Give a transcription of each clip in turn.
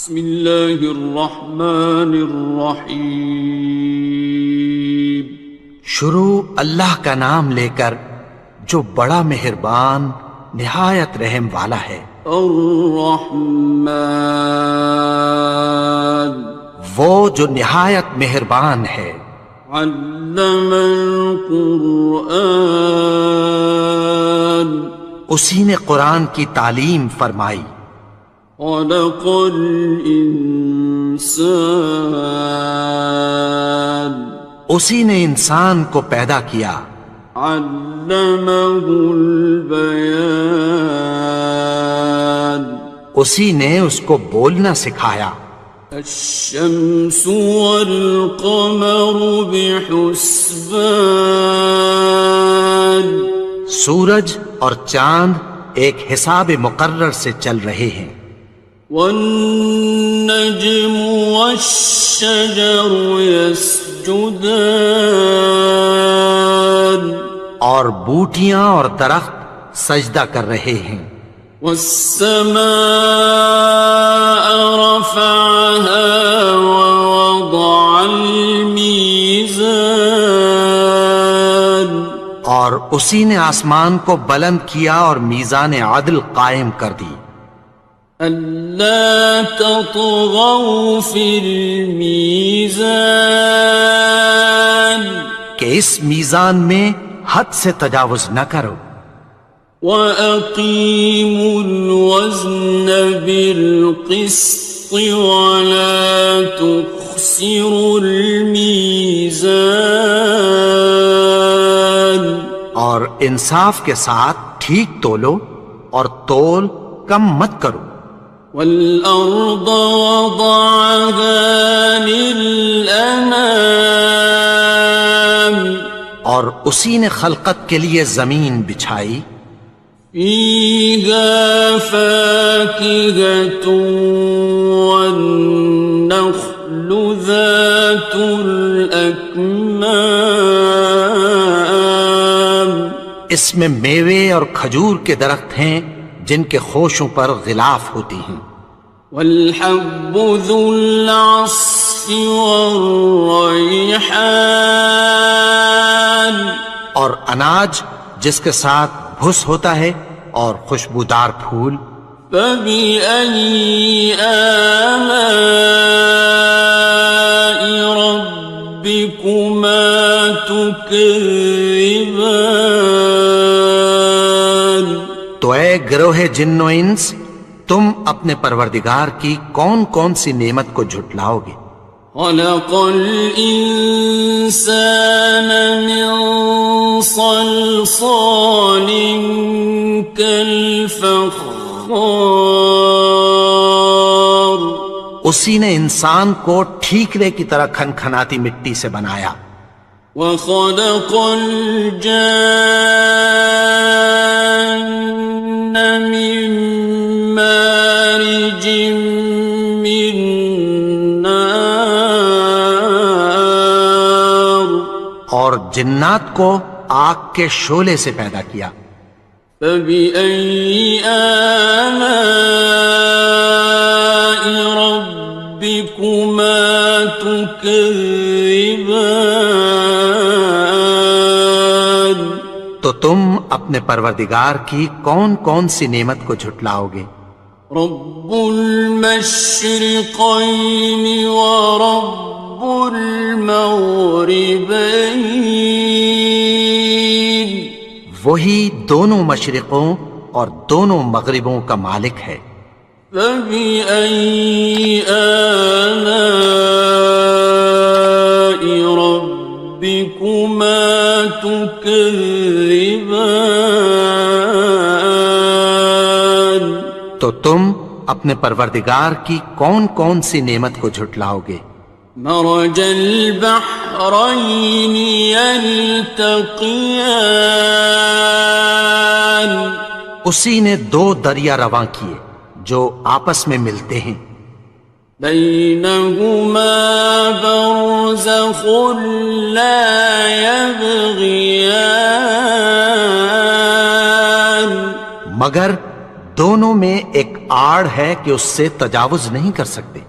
بسم اللہ الرحمن الرحیم۔ شروع اللہ کا نام لے کر جو بڑا مہربان نہایت رحم والا ہے۔ الرحمن، وہ جو نہایت مہربان ہے۔ علم القرآن، اسی نے قرآن کی تعلیم فرمائی۔ خلق الانسان، اسی نے انسان کو پیدا کیا۔ علمہ البیان، اسی نے اس کو بولنا سکھایا۔ الشمس والقمر بحسبان، سورج اور چاند ایک حساب مقرر سے چل رہے ہیں۔ والنجم والشجر يسجدان، اور بوٹیاں اور درخت سجدہ کر رہے ہیں۔ والسماء رفعها ووضع الميزان، اور اسی نے آسمان کو بلند کیا اور میزان عدل قائم کر دی۔ ألا تطغوا في الميزان، کہ اس میزان میں حد سے تجاوز نہ کرو۔ وَأَقِيمُوا الْوَزْنَ بِالْقِسْطِ وَلَا تُخْسِرُوا الْمِيزَانَ، اور انصاف کے ساتھ ٹھیک تولو اور تول کم مت کرو۔ وَالْأَرْضَ وَضَعَهَا لِلْأَنَامِ، اور اسی نے خلقت کے لیے زمین بچھائی۔ فِيهَا فَاكِهَةٌ وَالنَّخْلُ ذَاتُ الْأَكْمَامِ، اس میں میوے اور کھجور کے درخت ہیں جن کے خوشوں پر غلاف ہوتی ہیں۔ وَالْحَبُّ ذُو الْعَصْفِ وَالرَّيْحَانِ، اور اناج جس کے ساتھ بھس ہوتا ہے اور خوشبودار پھول۔ فَبِأَيِّ آلَاءِ رَبِّكُمَا تُكَذِّبَانِ، تو اے گروہ جن و انس، تم اپنے پروردگار کی کون کون سی نعمت کو جھٹلاؤ گے؟ خَلَقَ الْإِنسَانَ مِنْ صَلْصَالٍ كَالْفَخَّارِ، اسی نے انسان کو ٹھیکرے کی طرح کھنکھناتی مٹی سے بنایا۔ وَخَلَقَ الْجَانَّ مِن مَّارِجٍ مِّن نَّارٍ، اور جنات کو آگ کے شعلے سے پیدا کیا۔ فَبِأَيِّ آلَاءِ رَبِّكُمَا تُكَذِّبَانِ، تو تم اپنے پروردگار کی کون کون سی نعمت کو جھٹلاؤ گے؟ رب المشرقین ورب المغربین، وہی دونوں مشرقوں اور دونوں مغربوں کا مالک ہے۔ فَبِأَيِّ آلَاءِ رَبِّكُمَا تُكَذِّبَانِ، تو تم اپنے پروردگار کی کون کون سی نعمت کو جھٹلاؤ گے؟ مرج البحرین یلتقیان، اسی نے دو دریا رواں کیے جو آپس میں ملتے ہیں۔ بینہما برزخ لا یبغیان، مگر دونوں میں ایک آڑ ہے کہ اس سے تجاوز نہیں کر سکتے۔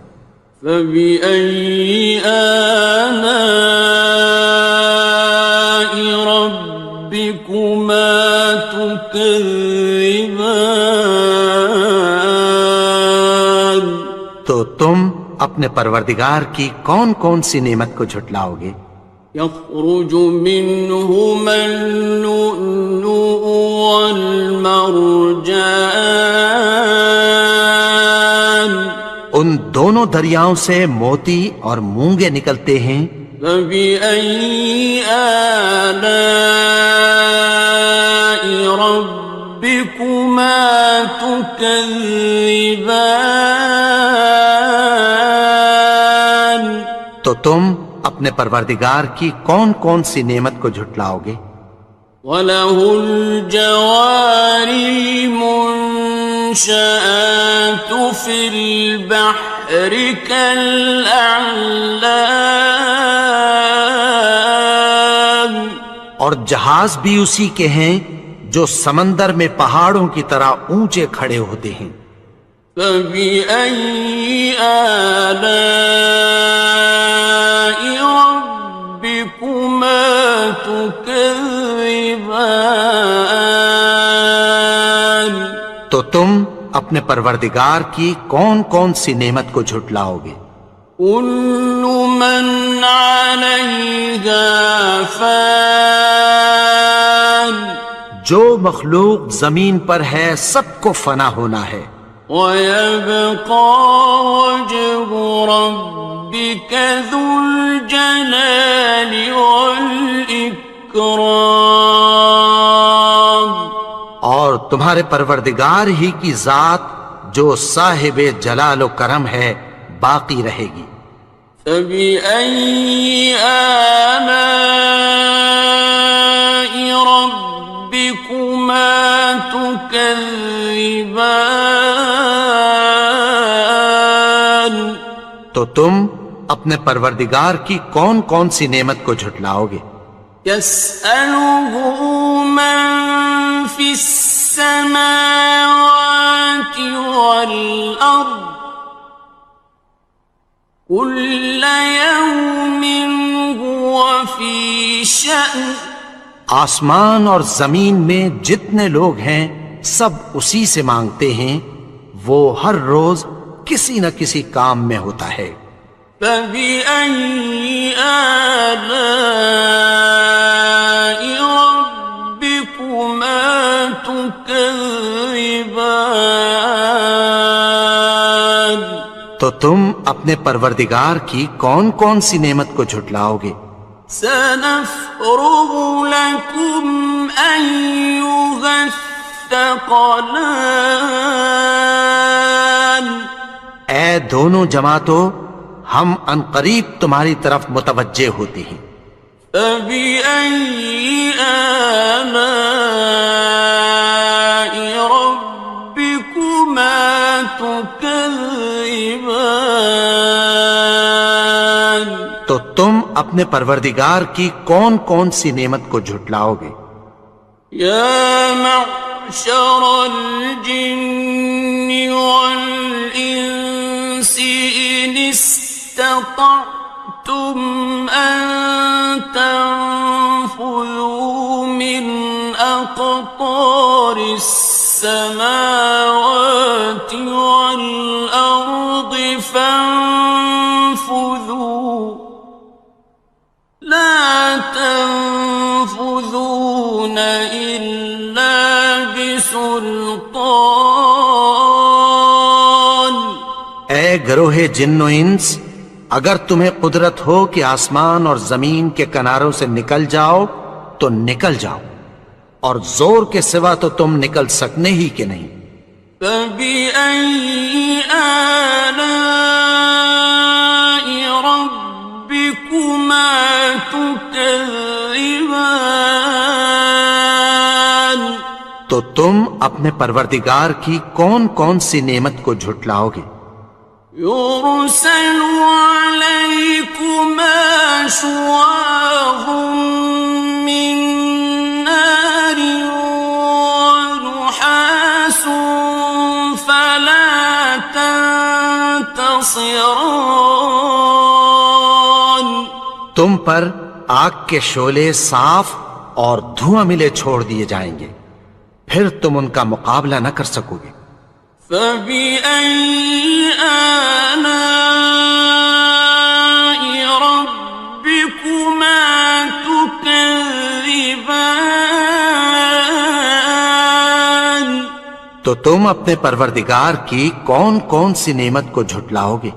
فبأي آلاء ربكما تكذبان؟ تو تم اپنے پروردگار کی کون کون سی نعمت کو جھٹلاؤ گے؟ يخرج منهما اللؤلؤ والمرجان، ان دونوں دریاؤں سے موتی اور مونگے نکلتے ہیں۔ فبأي آلاء ربكما تكذبان؟ تو تم اپنے پروردگار کی کون کون سی نعمت کو جھٹلاؤ گے؟ وَلَهُ الْجَوَارِ الْمُنشَآتُ فِي الْبَحْرِ كَالْأَعْلَامِ، اور جہاز بھی اسی کے ہیں جو سمندر میں پہاڑوں کی طرح اونچے کھڑے ہوتے ہیں۔ فَبِأَيِّ آلَاءِ رَبِّكُمَا تُكَذِّبَانِ؟ تو تم اپنے پروردگار کی کون کون سی نعمت کو جھٹلاؤ گے؟ كُلُّ مَنْ عَلَيْهَا فَانٍ، جو مخلوق زمین پر ہے سب کو فنا ہونا ہے۔ وَيَبْقَى وَجْهُ رَبِّكَ ذُو الْجَلَالِ وَالْإِكْرَامِ، اور تمہارے پروردگار ہی کی ذات جو صاحب جلال و کرم ہے باقی رہے گی۔ فَبِأَيِّ آلَاءِ رَبِّكُمَا تُكَذِّبَانِ؟ تو تم اپنے پروردگار کی کون کون سی نعمت کو جھٹلاؤ گے؟ يَسْأَلُهُ مَن فِي السَّمَاوَاتِ وَالْأَرْضِ كُلَّ يَوْمٍ هُوَ فِي شَأْنٍ، آسمان اور زمین میں جتنے لوگ ہیں سب اسی سے مانگتے ہیں، وہ ہر روز کسی نہ کسی کام میں ہوتا ہے۔ فَبِأَيِّ آلَاءِ رَبِّكُمَا تُكَذِّبَانِ؟ تو تم اپنے پروردگار کی کون کون سی نعمت کو جھٹلاؤ گے؟ سَنَفْرُغُ لَكُمْ أَيُّهَ الثَّقَلَانِ، اے دونوں جماعتوں، ہم عنقریب تمہاری طرف متوجہ ہوتے ہیں۔ فَبِأَيِّ آلَاءِ رَبِّكُمَا تُكَذِّبَانِ؟ تو تم اپنے پروردگار کی کون کون سی نعمت کو جھٹلاؤ گے؟ يَا مَعْشَرَ الْجِنِّ وَالْإِنسِ إِنِ اسْتَطَعْتُمْ أَن تَنفُذُوا مِنْ أَقْطَارِ السَّمَاوَاتِ وَالْأَرْضِ فَانفُذُوا لَا تَنفُذُونَ إِلَّا بِسُلْطَانٍ۔ اے گروہ جن و انس، اگر تمہیں قدرت ہو کہ آسمان اور زمین کے کناروں سے نکل جاؤ تو نکل جاؤ، اور زور کے سوا تو تم نکل سکنے ہی کہ نہیں۔ فَبِأَيِّ آلَاءِ رَبِّكُمَا تُكَذِّبَانِ؟ تو تم اپنے پروردگار کی کون کون سی نعمت کو جھٹلاؤ گے؟ يُرْسَلُ عَلَيْكُمَا شُوَاظٌ مِّن نَّارٍ وَنُحَاسٌ ينتصران. تم پر آگ کے شعلے صاف اور دھواں ملے چھوڑ دیے جائیں گے، پھر تم ان کا مقابلہ نہ کر سکو گے۔ فبأي آلاء ربكما تكذبان. تو تم اپنے پروردگار کی کون کون سی نعمت کو جھٹلاؤ گے؟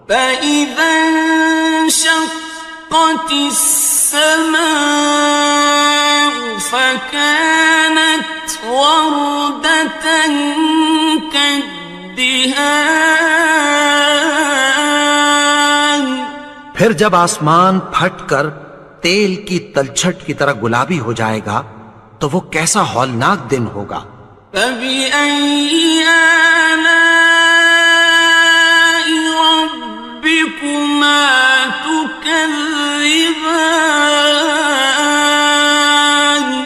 فإذا انشقت السماء فكانت وردة كالدهان. پھر جب آسمان پھٹ کر تیل کی تلچھٹ کی طرح گلابی ہو جائے گا تو وہ کیسا ہولناک دن ہوگا۔ فبأي آلاء ربكما تكذبان.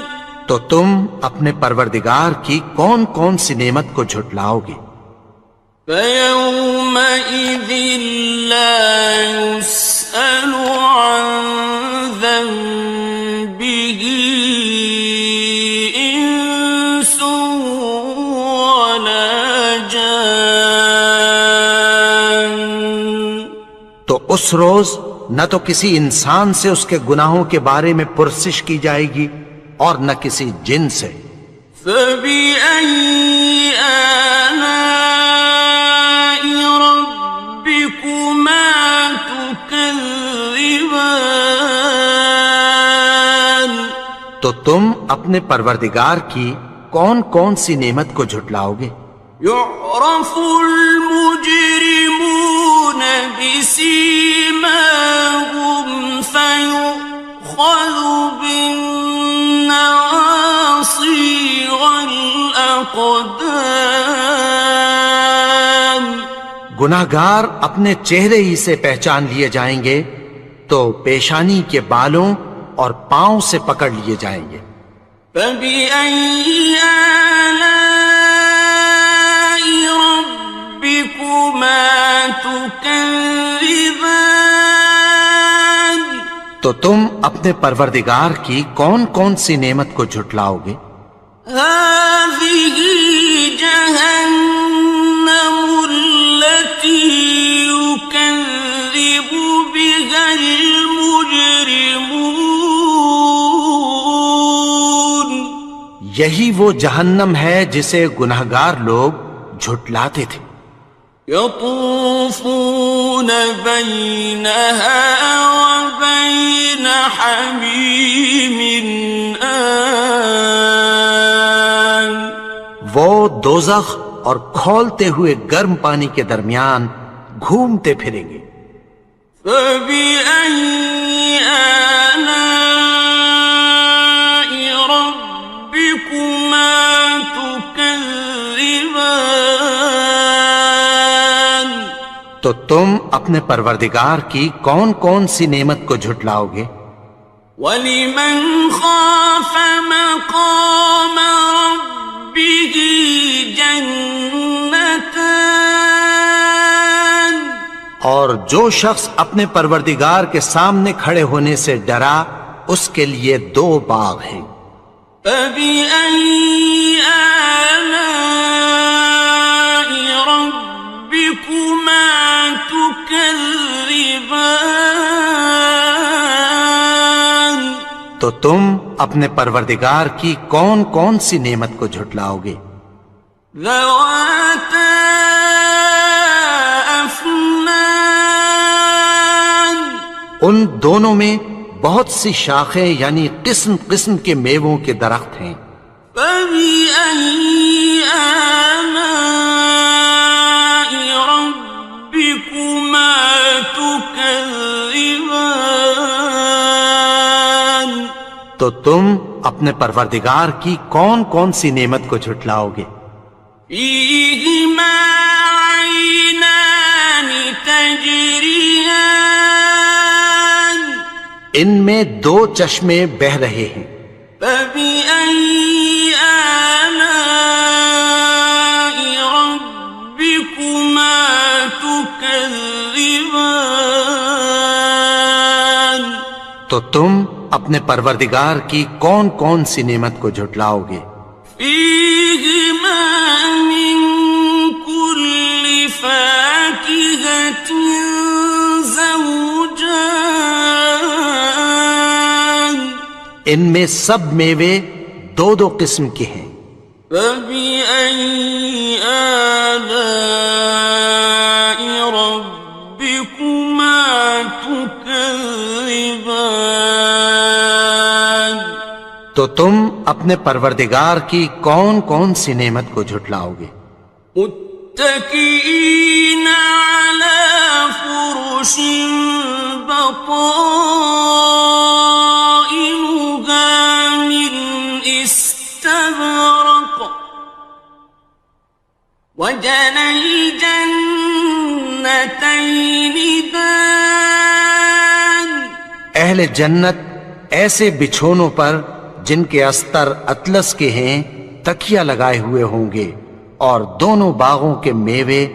تو تم اپنے پروردگار کی کون کون سی نعمت کو جھٹلاؤ گے؟ فيومئذ لا يسأل عن ذنبه إنس ولا جان. تو اس روز نہ تو کسی انسان سے اس کے گناہوں کے بارے میں پرسش کی جائے گی اور نہ کسی جن سے۔ فبأي آلاء ربكما تكذبان. تو تم اپنے پروردگار کی کون کون سی نعمت کو جھٹلاؤ گے؟ يعرف المجرمون بسيماهم فيؤخذ بالنواصي والأقدام. گناہگار اپنے چہرے ہی سے پہچان لیے جائیں گے تو پیشانی کے بالوں اور پاؤں سے پکڑ لیے جائیں گے۔ فبأي آلاء ربكما تكذبان. تو تم اپنے پروردگار کی کون کون سی نعمت کو جھٹلاؤ گے؟ هذه جهنم التي يكذب بها المجرمون. یہی وہ جہنم ہے جسے گناہگار لوگ جھٹلاتے تھے۔ يطوفون بينها وبين حميم آن. وہ دوزخ اور کھولتے ہوئے گرم پانی کے درمیان گھومتے پھریں گے۔ فبأي آلاء ربكما تكذبان. تو تم اپنے پروردگار کی کون کون سی نعمت کو جھٹلاؤ گے؟ وَلِمَنْ خَافَ مَقَامَ رَبِّهِ جَنَّتَانِ. اور جو شخص اپنے پروردگار کے سامنے کھڑے ہونے سے ڈرا اس کے لیے دو باغ ہیں۔ فَبِأَيِّ آلَاءِ رَبِّكُمَا تُكَذِّبَانِ. تو تم اپنے پروردگار کی کون کون سی نعمت کو جھٹلاؤ گے؟ ذَوَاتَا أَفْنَانٍ. ان دونوں میں بہت سی شاخیں یعنی قسم قسم کے میووں کے درخت ہیں۔ فَبِأَيِّ آلَاءِ رَبِّكُمَا تُكَذِّبَانِ. تو تم اپنے پروردگار کی کون کون سی نعمت کو جھٹلاؤ گے؟ فِيهِمَا عَيْنَانِ تَجْرِيَانِ. ان میں دو چشمے بہہ رہے ہیں۔ فَبِأَيِّ آلَاءِ رَبِّكُمَا تُكَذِّبَانِ. تو تم اپنے پروردگار کی کون کون سی نعمت کو جھٹلاؤ گے؟ فیہما من کل فاکہۃ زوجان، ان میں سب میوے دو دو قسم کے ہیں۔ فبأي آلاء ربكما تكذبان، تو تم اپنے پروردگار کی کون کون سی نعمت کو جھٹلاؤ گے؟ متكئين على فرش بطائنها من استبرق، وجنى الجنتين دان، اہل جنت ایسے بچھونوں پر جن کے استر اطلس کے ہیں تکیہ لگائے ہوئے ہوں گے، اور دونوں باغوں کے میوے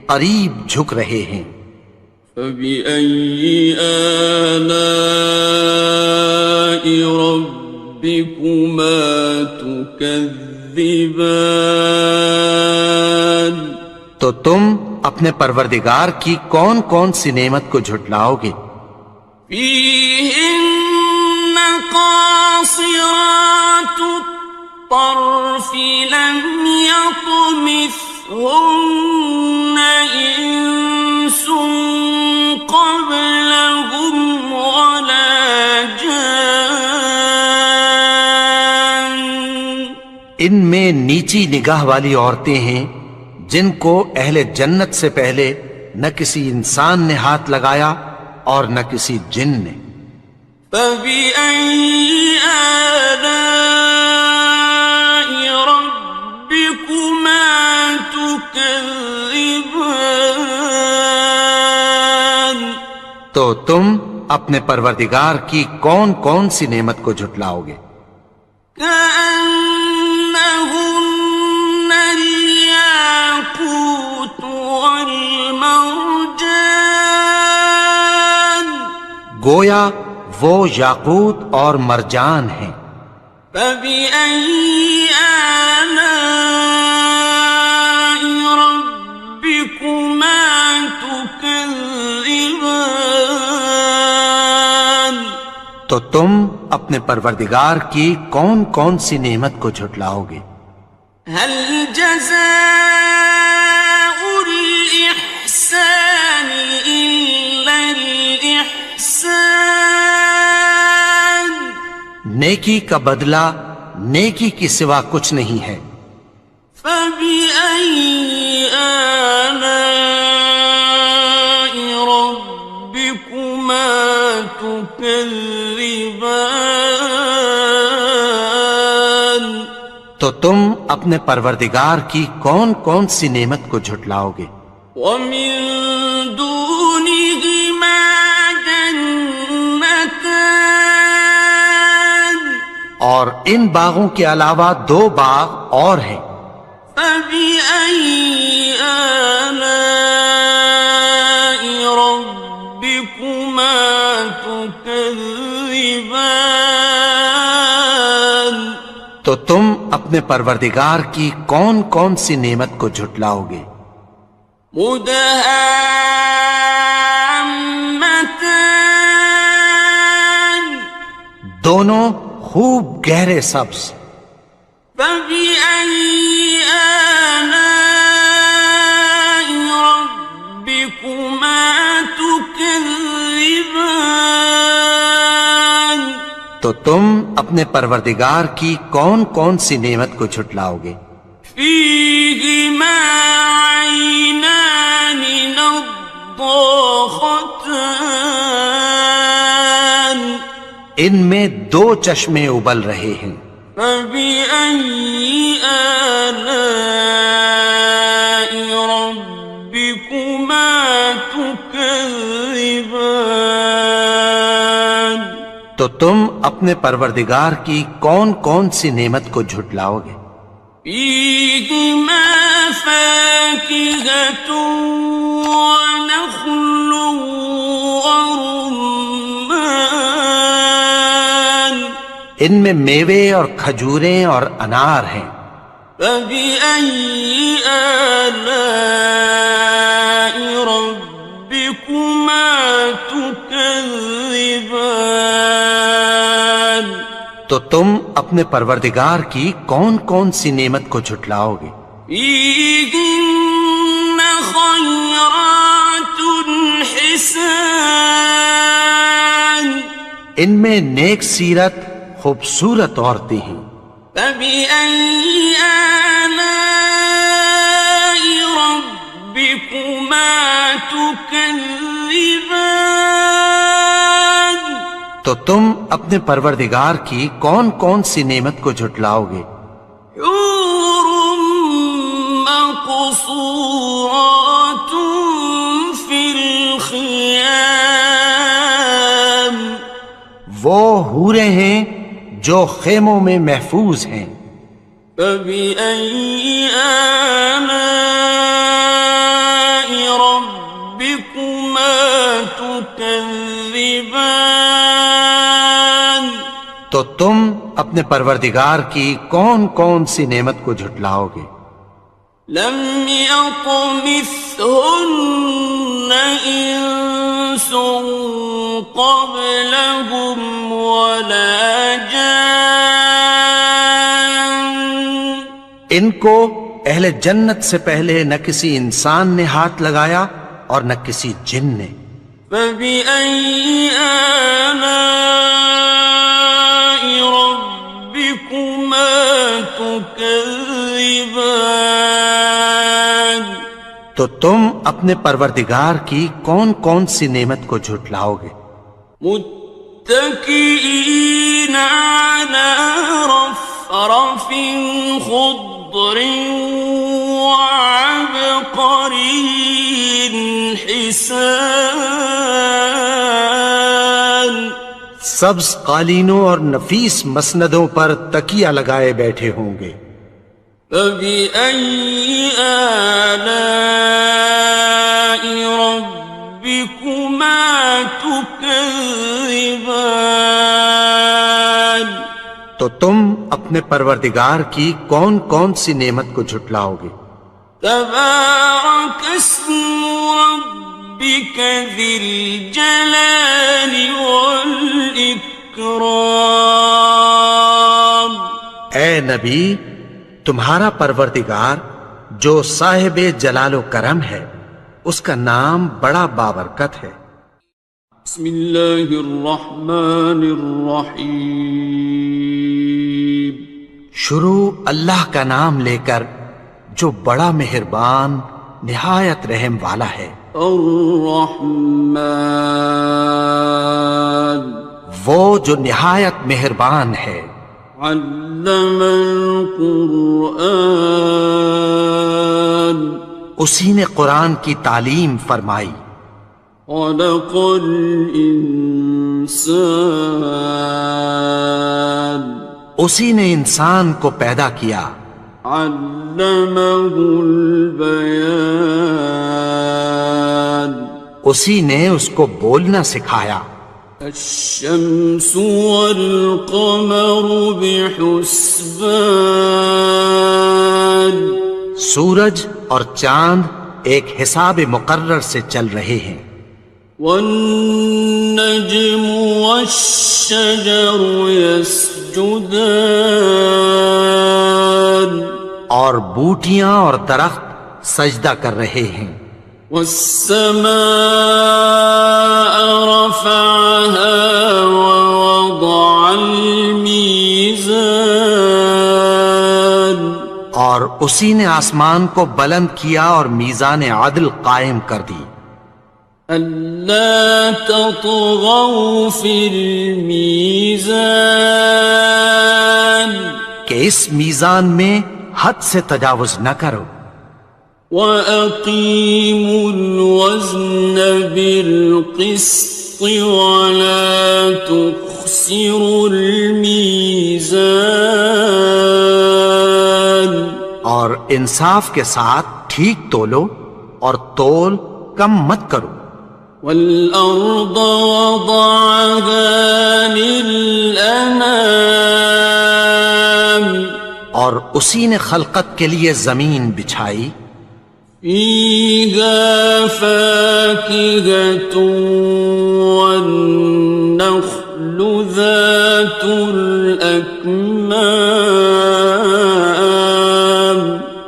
قریب جھک رہے ہیں۔ فبأي آلاء ربكما تكذبان، تو تم اپنے پروردگار کی کون کون سی نعمت کو جھٹلاؤ گے؟ فيهن قاصرات الطرف لم يطمثهن إنس قبلهم ولا جان، ان میں نیچی نگاہ والی عورتیں ہیں جن کو اہل جنت سے پہلے نہ کسی انسان نے ہاتھ لگایا اور نہ کسی جن نے۔ فبأي آلاء ربكما تكذبان، تو تم اپنے پروردگار کی کون کون سی نعمت کو جھٹلاؤ گے؟ كأنهن الياقوت والمرجان، گویا وہ یاقوت اور مرجان ہیں۔ فبأي آلاء ربكما تكذبان، تو تم اپنے پروردگار کی کون کون سی نعمت کو جھٹلاؤ گے؟ هل جزاء الإحسان إلا الإحسان، نیکی کا بدلہ نیکی کی سوا کچھ نہیں ہے۔ فبأي آلاء ربكما تكذبان، تو تم اپنے پروردگار کی کون کون سی نعمت کو جھٹلاؤ گے؟ ومن دونهما جنتان، اور ان باغوں کے علاوہ دو باغ اور ہیں۔ فبأي آلاء ربكما تكذبان، تو تم اپنے پروردگار کی کون کون سی نعمت کو جھٹلاؤ گے؟ مدهامتان، دونوں خوب گہرے سبز۔ فبأي آلاء ربكما تكذبان، تو تم اپنے پروردگار کی کون کون سی نعمت کو جھٹلاؤ گے؟ فيهما عينان نضاختان، ان میں دو چشمے ابل رہے ہیں۔ فبأي آلاء ربكما تكذبان، تو تم اپنے پروردگار کی کون کون سی نعمت کو جھٹلاؤ گے؟ فيهما فاكهة ونخل ورمان، ان میں میوے اور کھجوریں اور انار ہیں۔ فبأي آلاء ربكما تكذبان؟ تو تم اپنے پروردگار کی کون کون سی نعمت کو جھٹلاؤ گے؟ فيهن خيرات حسان، ان میں نیک سیرت خوبصورت عورتیں ہیں۔ فبأي آلاء ربكما تكذبان؟ تو تم اپنے پروردگار کی کون کون سی نعمت کو جھٹلاؤ گے؟ حور مقصورات في الخيام، وہ حوریں ہیں جو خیموں میں محفوظ ہیں۔ فبأي آلاء ربكما تكذبان؟ تو تم اپنے پروردگار کی کون کون سی نعمت کو جھٹلاؤ گے؟ لم يطمثهن إنس قبلهم ولا جان، ان کو اہل جنت سے پہلے نہ کسی انسان نے ہاتھ لگایا اور نہ کسی جن نے۔ فبأي آلاء ربكما تكذبان؟ تو تم اپنے پروردگار کی کون کون سی نعمت کو جھٹلاؤ گے؟ متكئين على رفرف خضر وعبقري حسان، سبز قالینوں اور نفیس مسندوں پر تکیہ لگائے بیٹھے ہوں گے۔ فبأي آلاء ربكما تكذبان؟ تو تم اپنے پروردگار کی کون کون سی نعمت کو جھٹلاؤ گے؟ تبارك اسم ربك ذي الجلال والإكرام۔ اے نبی، تمہارا پروردگار جو صاحب جلال و کرم ہے، اس کا نام بڑا بابرکت ہے۔ بسم اللہ الرحمن الرحیم، شروع اللہ کا نام لے کر جو بڑا مہربان نہایت رحم والا ہے۔ الرحمن، وہ جو نہایت مہربان ہے۔ علم القرآن، اسی نے قرآن کی تعلیم فرمائی۔ خلق الانسان، اسی نے انسان کو پیدا کیا۔ علمہ البیان، اسی نے اس کو بولنا سکھایا۔ الشمس والقمر بحسبان، سورج اور چاند ایک حساب مقرر سے چل رہے ہیں۔ والنجم والشجر يسجدان، اور بوٹیاں اور درخت سجدہ کر رہے ہیں۔ والسماء رفعها ووضع الميزان، اور اسی نے آسمان کو بلند کیا اور میزان عدل قائم کر دی۔ ألا تطغوا في الميزان، کہ اس میزان میں حد سے تجاوز نہ کرو۔ وَأَقِيمُوا الْوَزْنَ بِالْقِسْطِ وَلَا تُخْسِرُوا الْمِيزَانَ، اور انصاف کے ساتھ ٹھیک تولو اور تول کم مت کرو۔ والأرض وضعها للأنام اور اسی نے خلقت کے لیے زمین بچھائی، فيها فاكهة والنخل ذات الأكمام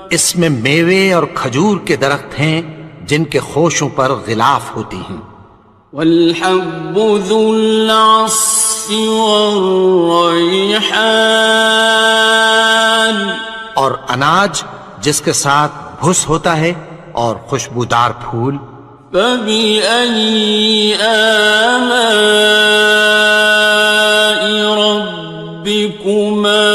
اس میں میوے اور کھجور کے درخت ہیں جن کے خوشوں پر غلاف ہوتی ہیں، والحب ذو العصف والریحان اور اناج جس کے ساتھ بھس ہوتا ہے اور خوشبودار پھول۔ فبأي آلاء ربكما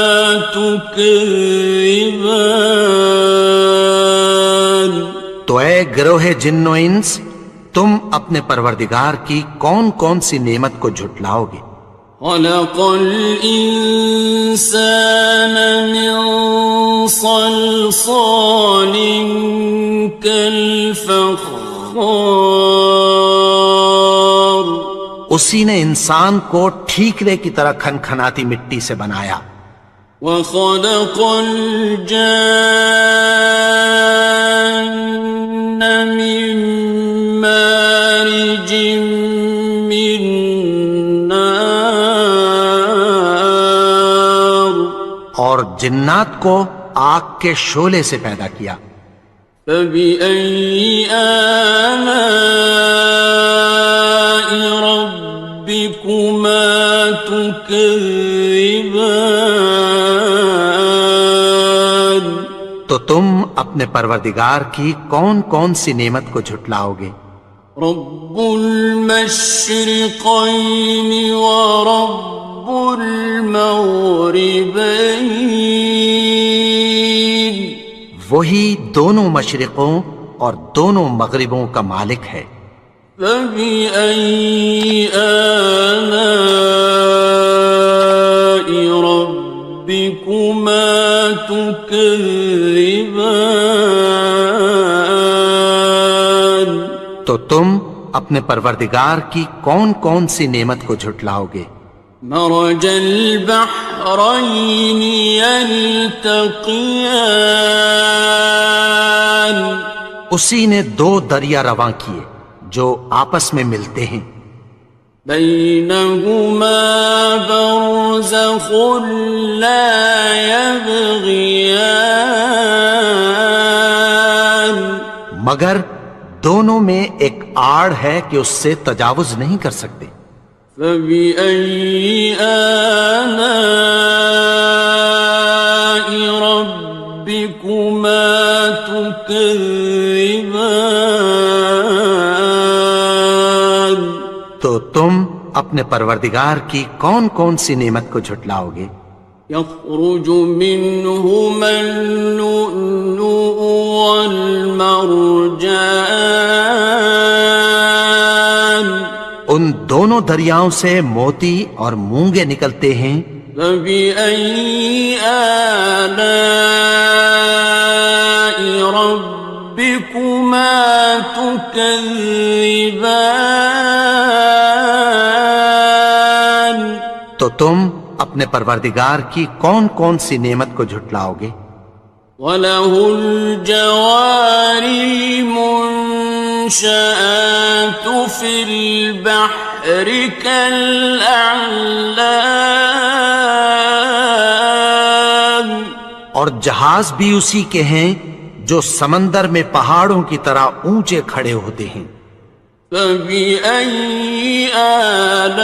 تكذبان تو اے گروہ جن و انس، تم اپنے پروردگار کی کون کون سی نعمت کو جھٹلاؤ گے؟ خلق الإنسان من صلصال كالفخار اسی نے انسان کو ٹھیکرے کی طرح کھنکھناتی مٹی سے بنایا، وخلق الجان من مارج من نار اور جنات کو آگ کے شعلے سے پیدا کیا۔ فبأي آلاء ربكما تكذبان تو تم اپنے پروردگار کی کون کون سی نعمت کو جھٹلاؤ گے؟ رب المشرقين ورب المغربين وہی دونوں مشرقوں اور دونوں مغربوں کا مالک ہے۔ فبأي آلاء ربكما تكذبان تو تم اپنے پروردگار کی کون کون سی نعمت کو جھٹلاؤ گے؟ مرج البحرين يلتقيان اسی نے دو دریا رواں کیے جو آپس میں ملتے ہیں، بينهما برزخ لا يبغيان مگر دونوں میں ایک آڑ ہے کہ اس سے تجاوز نہیں کر سکتے۔ فبأي آلاء ربكما تكذبان تو تم اپنے پروردگار کی کون کون سی نعمت کو جھٹلاؤ گے؟ يخرج منهما اللؤلؤ والمرجان ان دونوں دریاؤں سے موتی اور مونگے نکلتے ہیں۔ فبأي آلاء ربكما تكذبان تو تم اپنے پروردگار کی کون کون سی نعمت کو جھٹلاؤ گے؟ وَلَهُ الْجَوَارِ الْمُنشَآتُ فِي الْبَحْرِ كَالْأَعْلَامِ اور جہاز بھی اسی کے ہیں جو سمندر میں پہاڑوں کی طرح اونچے کھڑے ہوتے ہیں۔ فَبِأَيِّ آلَاءِ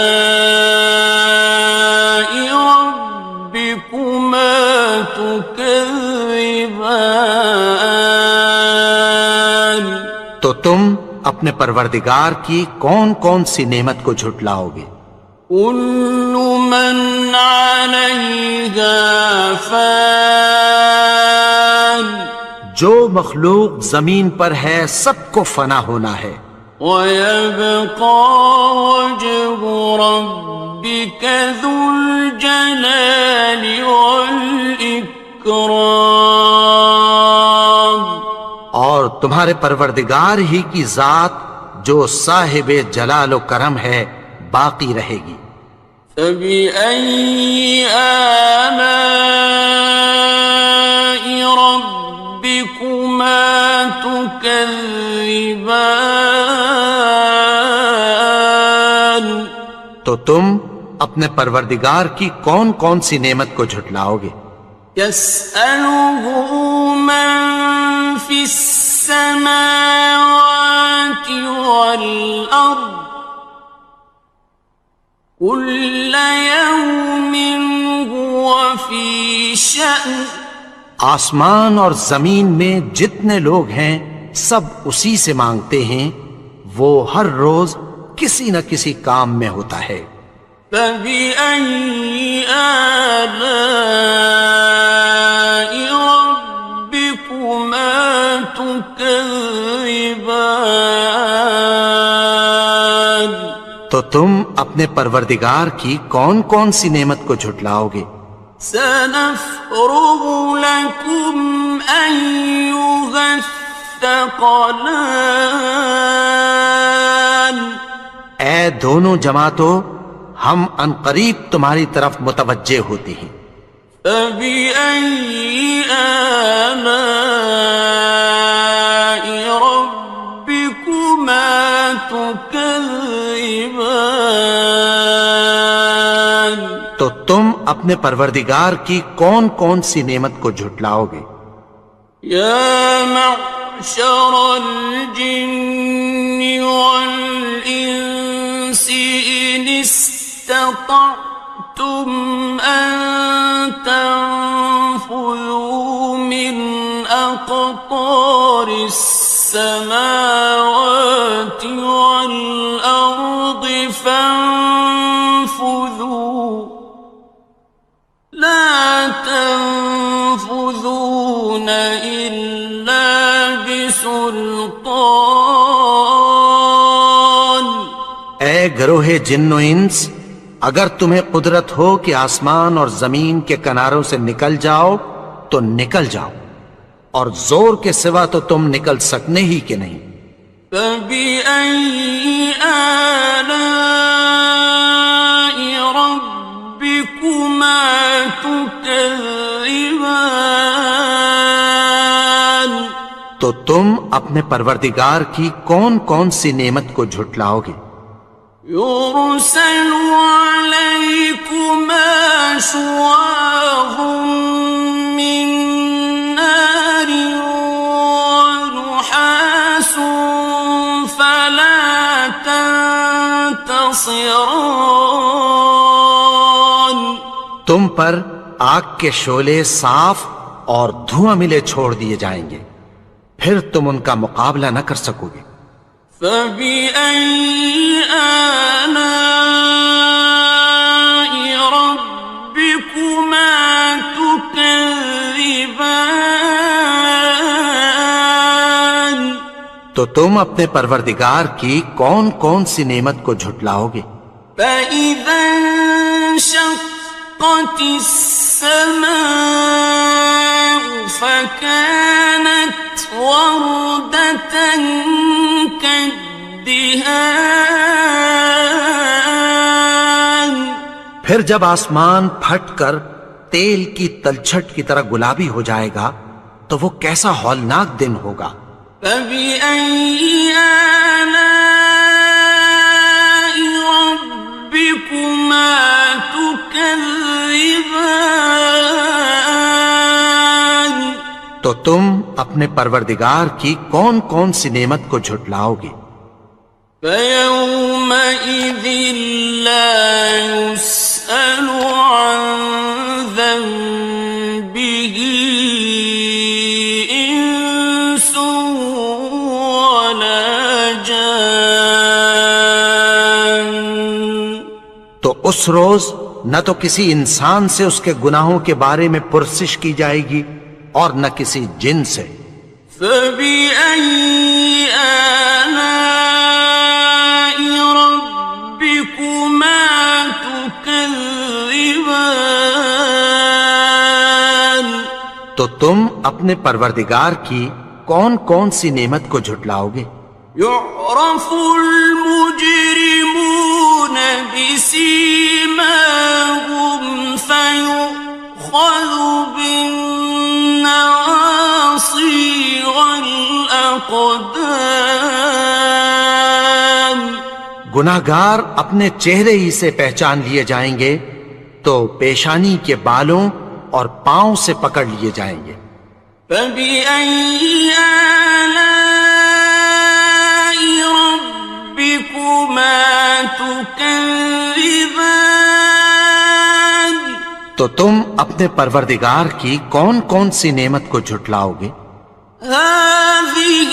رَبِّكُمَا تُكَذِّبَانِ تو تم اپنے پروردگار کی کون کون سی نعمت کو جھٹلاؤ گے؟ كُلُّ مَنْ عَلَيْهَا فَانٍ جو مخلوق زمین پر ہے سب کو فنا ہونا ہے، وَيَبْقَى وَجْهُ رَبِّكَ ذُو الْجَلَالِ وَالْإِكْرَامِ اور تمہارے پروردگار ہی کی ذات جو صاحب جلال و کرم ہے باقی رہے گی۔ فَبِأَيِّ آلَاءِ رَبِّكُمَا تُكَذِّبَانِ، تو تم اپنے پروردگار کی کون کون سی نعمت کو جھٹلاؤ گے؟ يَسْأَلُهُ مَن فِي السَّمَاوَاتِ وَالْأَرْضِ كُلَّ يَوْمٍ هُوَ فِي شَأْنٍ، آسمان اور زمین میں جتنے لوگ ہیں سب اسی سے مانگتے ہیں، وہ ہر روز کسی نہ کسی کام میں ہوتا ہے۔ فَبِأَيِّ آلَاءِ رَبِّكُمَا تُكَذِّبَانِ، تو تم اپنے پروردگار کی کون کون سی نعمت کو جھٹلاؤ گے؟ سَنَفْرُغُ لَكُمْ أَيُّهَ الثَّقَلَانِ، اے دونوں جماعتوں، ہم عنقریب تمہاری طرف متوجہ ہوتے ہیں۔ فَبِأَيِّ آلَاءِ رَبِّكُمَا تُكَذِّبَانِ، تو تم اپنے پروردگار کی کون کون سی نعمت کو جھٹلاؤ گے؟ يَا مَعْشَرَ الْجِنِّ وَالْإِنسِ إِنِ اسْتَطَعْتُمْ أَن تَنفُذُوا مِنْ أَقْطَارِ السَّمَاوَاتِ وَالْأَرْضِ فَانفُذُوا لَا تَنفُذُونَ إِلَّا بِسُلْطَانٍ، اے گروہ جن و انس، اگر تمہیں قدرت ہو کہ آسمان اور زمین کے کناروں سے نکل جاؤ تو نکل جاؤ، اور زور کے سوا تو تم نکل سکنے ہی کہ نہیں۔ فَبِأَيِّ آلَاءِ رَبِّكُمَا تُكَذِّبَانِ، تو تم اپنے پروردگار کی کون کون سی نعمت کو جھٹلاؤ گے؟ يُرْسَلُ عَلَيْكُمَا شُوَاظٌ مِّن نَّارٍ وَنُحَاسٌ فَلَا تَنتَصِرَانِ، تم پر آگ کے شعلے صاف اور دھواں ملے چھوڑ دیے جائیں گے، پھر تم ان کا مقابلہ نہ کر سکو گے۔ فَبِأَيِّ آلَاءِ رَبِّكُمَا تُكَذِّبَانِ، تو تم اپنے پروردگار کی کون کون سی نعمت کو جھٹلاؤ گے؟ فَإِذَا انشَقَّتِ السَّمَاءُ فَكَانَتْ وَرْدَةً كَالدِّهَانِ، پھر جب آسمان پھٹ کر تیل کی تلچھٹ کی طرح گلابی ہو جائے گا تو وہ کیسا ہولناک دن ہوگا۔ فَبِأَيِّ آلَاءِ رَبِّكُمَا تُكَذِّبَانِ، تو تم اپنے پروردگار کی کون کون سی نعمت کو جھٹلاؤ گے؟ فَيَوْمَئِذٍ لَا يُسْأَلُ عَن ذَنبِهِ إِنسٌ وَلَا جَانٌ، تو اس روز نہ تو کسی انسان سے اس کے گناہوں کے بارے میں پرسش کی جائے گی اور نہ کسی جن سے۔ فَبِأَيِّ آلَاءِ رَبِّكُمَا تُكَذِّبَانِ، تو تم اپنے پروردگار کی کون کون سی نعمت کو جھٹلاؤ گے؟ يعرف المجرمون بسيماهم فيؤخذ بالنواصي والأقدام. گناہگار اپنے چہرے ہی سے پہچان لیے جائیں گے تو پیشانی کے بالوں اور پاؤں سے پکڑ لیے جائیں گے. فَبِأَيِّ آلَاءِ رَبِّكُمَا تُكَذِّبَانِ. تو تم اپنے پروردگار کی کون کون سی نعمت کو جھٹلاؤ گے؟ هَٰذِهِ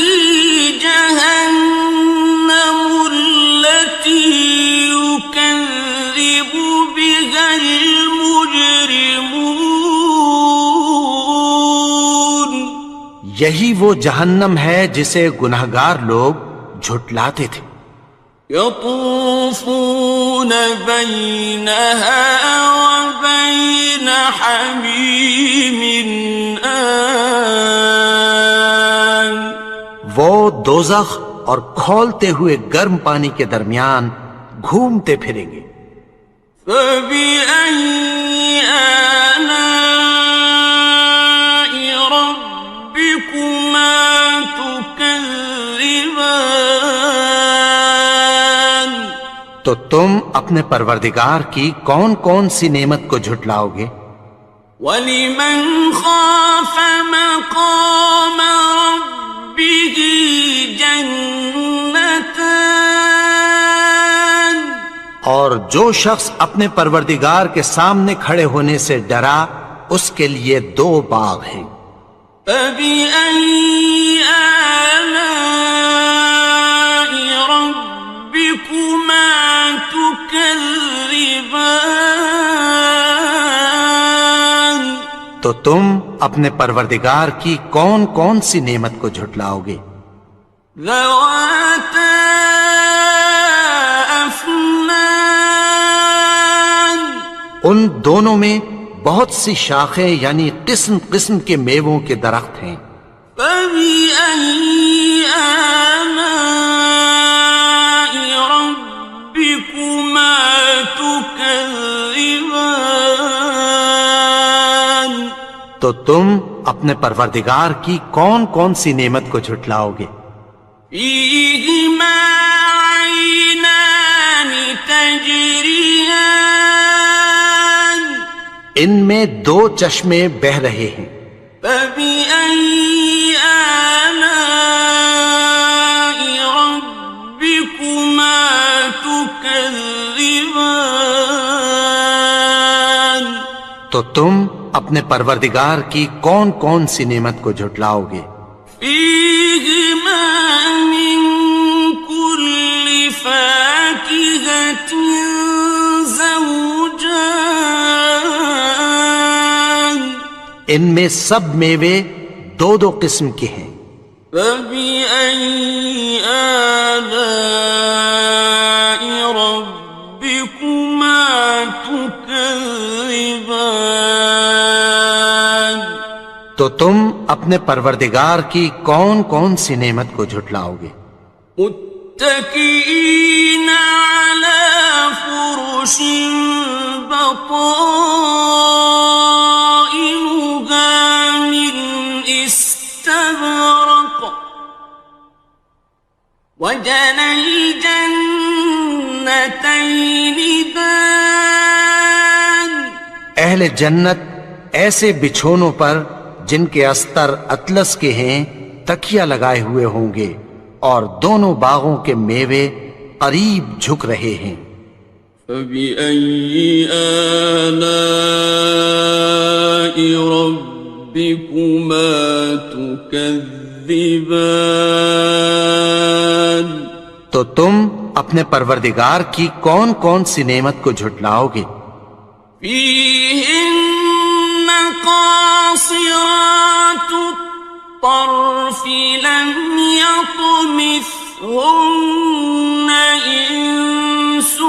جَهَنَّمُ الَّتِي يُكَذِّبُ بِهَا الْمُجْرِمُونَ. یہی وہ جہنم ہے جسے گناہگار لوگ جھٹلاتے تھے. يطوفون بينها وبين حميم آن. وہ دوزخ اور کھولتے ہوئے گرم پانی کے درمیان گھومتے پھریں گے. فبأي آلاء ربكما تكذبان. تو تم اپنے پروردگار کی کون کون سی نعمت کو جھٹلاؤ گے؟ وَلِمَنْ خَافَ مَقَامَ رَبِّهِ جَنَّتَانِ. اور جو شخص اپنے پروردگار کے سامنے کھڑے ہونے سے ڈرا اس کے لیے 2 باغ ہیں. فَبِأَيِّ آلَاءِ رَبِّكُمَا تُكَذِّبَانِ. تو تم اپنے پروردگار کی کون کون سی نعمت کو جھٹلاؤ گے؟ ذَوَاتَا أَفْنَانٍ. ان دونوں میں بہت سی شاخیں یعنی قسم قسم کے میووں کے درخت ہیں. فَبِأَيِّ آلَاءِ رَبِّكُمَا تُكَذِّبَانِ. تو تم اپنے پروردگار کی کون کون سی نعمت کو جھٹلاؤ گے؟ فِيهِمَا عَيْنَانِ تَجْرِيَانِ. ان میں 2 چشمے بہ رہے ہیں. فَبِأَيِّ آلَاءِ رَبِّكُمَا تُكَذِّبَانِ. تو تم اپنے پروردگار کی کون کون سی نعمت کو جھٹلاؤ گے؟ فِيهِمَا مِن كُلِّ فَاكِهَةٍ زَوْجَانِ. ان میں سب میوے 2 قسم کے ہیں. فَبِأَيِّ آلَاءِ رَبِّكُمَا تُكَذِّبَانِ. تو تم اپنے پروردگار کی کون کون سی نعمت کو جھٹلاؤ گے؟ متكئين على فرش بطائنها من استبرق وجنى الجنتين دان. اہل جنت ایسے بچھونوں پر جن کے استر اطلس کے ہیں تکیہ لگائے ہوئے ہوں گے اور دونوں باغوں کے میوے قریب جھک رہے ہیں. فَبِأَيِّ آلَاءِ رَبِّكُمَا تُكَذِّبَانِ. تو تم اپنے پروردگار کی کون کون سی نعمت کو جھٹلاؤ گے؟ فِيهِنَّ قَاصِرَاتُ الطَّرْفِ لَمْ يَطْمِثْهُنَّ إِنسٌ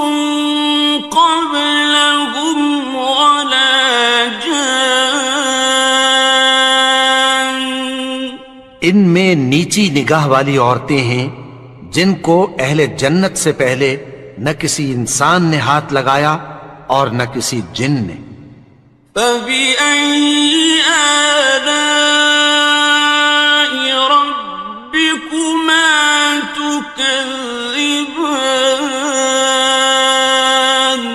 قَبْلَهُمْ وَلَا جَانٌّ. ان میں نیچی نگاہ والی عورتیں ہیں جن کو اہل جنت سے پہلے نہ کسی انسان نے ہاتھ لگایا اور نہ کسی جن نے۔ فَبِأَيِّ آلَاءِ رَبِّكُمَا تُكَذِّبَانِ،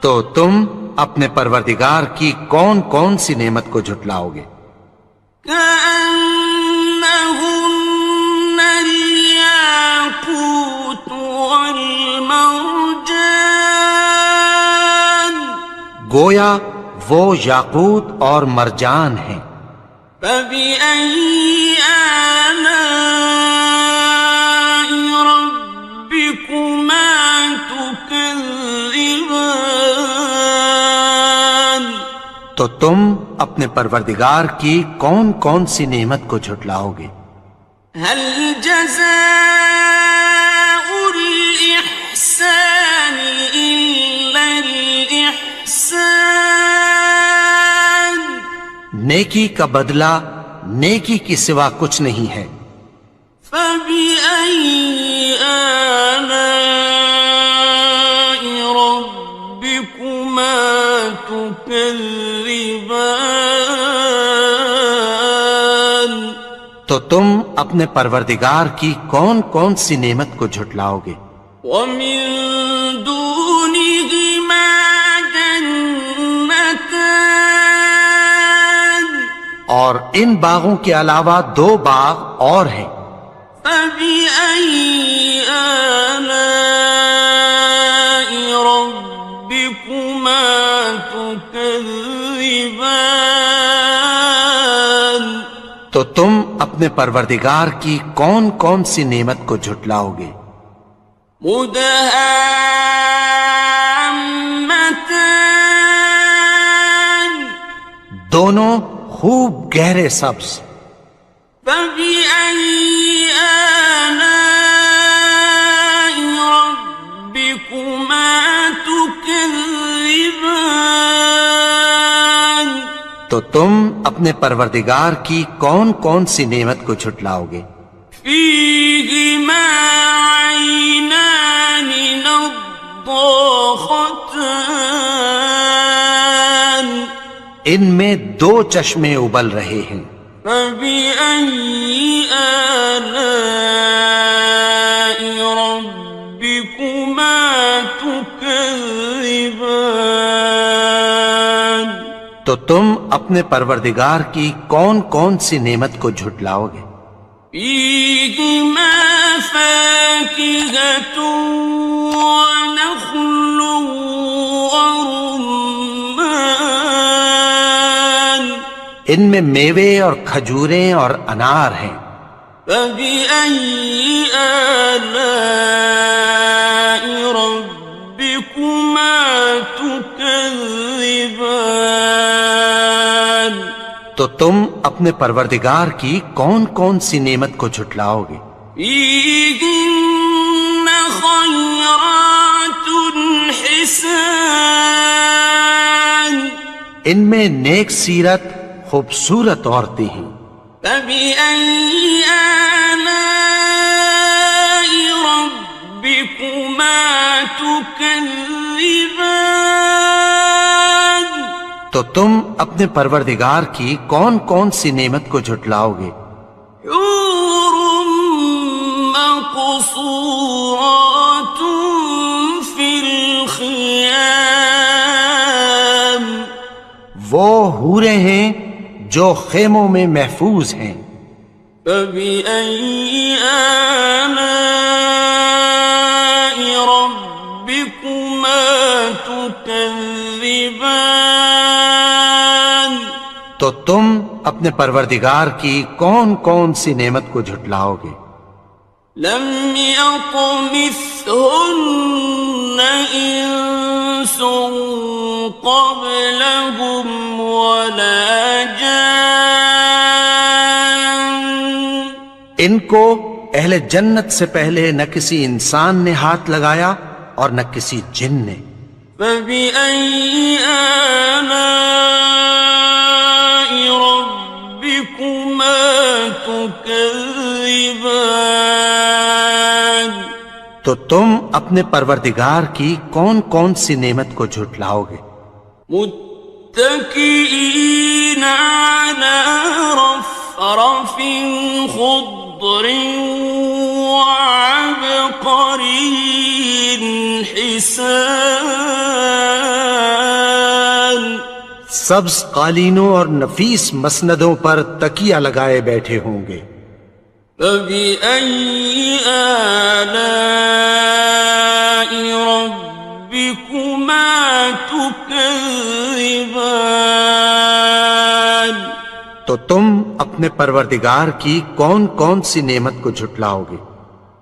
تو تم اپنے پروردگار کی کون کون سی نعمت کو جھٹلاؤ گے؟ كأنهن الياقوت والمرجان، گویا وہ یاقوت اور مرجان ہیں۔ فبأي آلاء ربكما تكذبان، تو تم اپنے پروردگار کی کون کون سی نعمت کو جھٹلاؤ گے؟ هل جزاء الإحسان إلا الإحسان، نیکی کا بدلہ نیکی کی سوا کچھ نہیں ہے۔ فبأي آلاء ربكما تكذبان، تو تم اپنے پروردگار کی کون کون سی نعمت کو جھٹلاؤ گے؟ ومن دونهما جنتان، اور ان باغوں کے علاوہ دو باغ اور ہیں۔ فبأي آلاء ربكما تكذبان، تو تم اپنے پروردگار کی کون کون سی نعمت کو جھٹلاؤ گے؟ مدهامتان، دونوں خوب گہرے سبز۔ فبأي آلاء ربكما تكذبان، تو تم اپنے پروردگار کی کون کون سی نعمت کو جھٹلاؤ گے؟ فيهما عينان نضاختان، ان میں دو چشمے ابل رہے ہیں۔ فبأي آلاء ربكما تكذبان، تو تم اپنے پروردگار کی کون کون سی نعمت کو جھٹلاؤ گے؟ فيهما فاكهة ونخل ورمان، ان میں میوے اور کھجوریں اور انار ہیں۔ فبأي آلاء ربكما تكذبان، تو تم اپنے پروردگار کی کون کون سی نعمت کو جھٹلاؤ گے؟ فيهن خيرات حسان، ان میں نیک سیرت خوبصورت عورتیں ہیں۔ فبأي آلاء ربكما تكذبان، تو تم اپنے پروردگار کی کون کون سی نعمت کو جھٹلاؤ گے؟ حور مقصورات في الخيام، وہ حوریں ہیں جو خیموں میں محفوظ ہیں۔ فبأي آلاء ربكما تكذبان، تو تم اپنے پروردگار کی کون کون سی نعمت کو جھٹلاؤ گے؟ لم يطمثهن إنس قبلهم ولا جان، ان کو اہل جنت سے پہلے نہ کسی انسان نے ہاتھ لگایا اور نہ کسی جن نے۔ فبأي آلاء ربكما تكذبان، تو تم اپنے پروردگار کی کون کون سی نعمت کو جھٹلاؤ گے؟ متكئين على رفرف خضر وعبقري حسان، سبز قالینوں اور نفیس مسندوں پر تکیہ لگائے بیٹھے ہوں گے۔ فبأي آلاء ربكما تكذبان، تو تم اپنے پروردگار کی کون کون سی نعمت کو جھٹلاؤ گے؟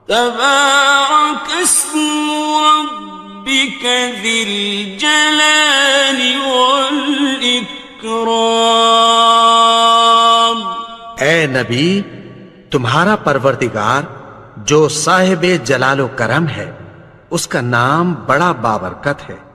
تبارك اسم ربك ذي الجلال والإكرام، اے نبی، تمہارا پروردگار جو صاحب جلال و کرم ہے، اس کا نام بڑا بابرکت ہے۔